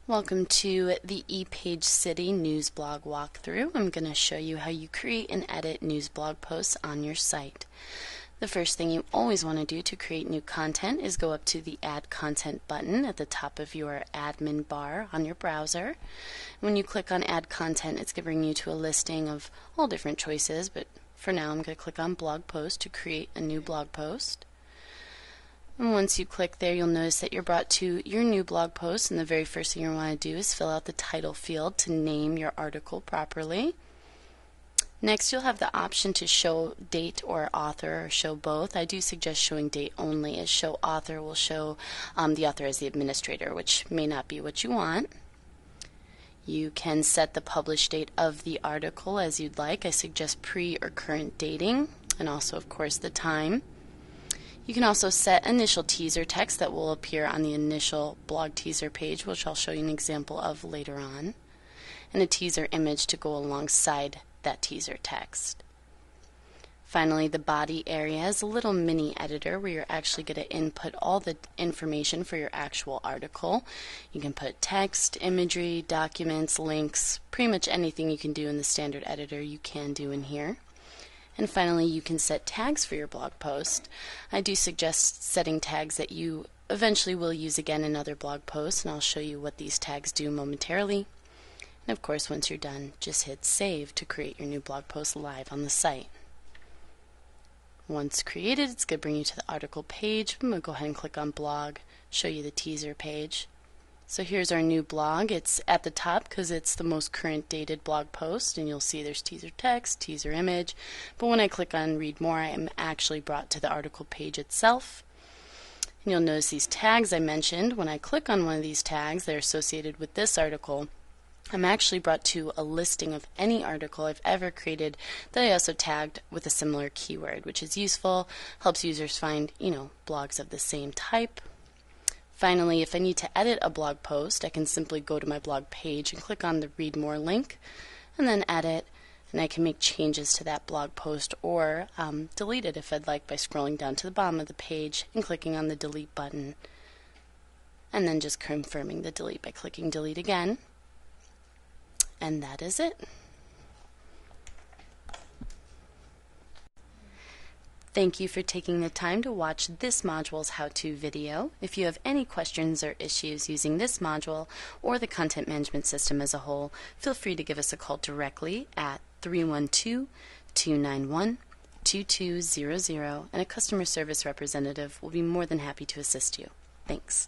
Welcome to the ePage City news blog walkthrough. I'm going to show you how you create and edit news blog posts on your site. The first thing you always want to do to create new content is go up to the Add Content button at the top of your admin bar on your browser. When you click on Add Content, it's going to bring you to a listing of all different choices, but for now I'm going to click on Blog Post to create a new blog post. And once you click there, you'll notice that you're brought to your new blog post, and the very first thing you want to do is fill out the title field to name your article properly. Next, you'll have the option to show date or author, or show both. I do suggest showing date only, as show author will show the author as the administrator, which may not be what you want. You can set the publish date of the article as you'd like. I suggest pre or current dating, and also, of course, the time. You can also set initial teaser text that will appear on the initial blog teaser page, which I'll show you an example of later on, and a teaser image to go alongside that teaser text. Finally, the body area is a little mini editor where you're actually going to input all the information for your actual article. You can put text, imagery, documents, links, pretty much anything you can do in the standard editor you can do in here. And finally, you can set tags for your blog post. I do suggest setting tags that you eventually will use again in other blog posts, and I'll show you what these tags do momentarily. And of course, once you're done, just hit save to create your new blog post live on the site. Once created, it's going to bring you to the article page. I'm going to go ahead and click on blog, show you the teaser page. So here's our new blog. It's at the top because it's the most current dated blog post, and you'll see there's teaser text, teaser image. But when I click on read more, I am actually brought to the article page itself. And you'll notice these tags I mentioned. When I click on one of these tags that are associated with this article, I'm actually brought to a listing of any article I've ever created that I also tagged with a similar keyword, which is useful, helps users find, blogs of the same type. Finally, if I need to edit a blog post, I can simply go to my blog page and click on the Read More link and then edit, and I can make changes to that blog post or delete it if I'd like by scrolling down to the bottom of the page and clicking on the Delete button, and then just confirming the delete by clicking Delete again. And that is it. Thank you for taking the time to watch this module's how-to video. If you have any questions or issues using this module or the content management system as a whole, feel free to give us a call directly at 312-291-2200, and a customer service representative will be more than happy to assist you. Thanks.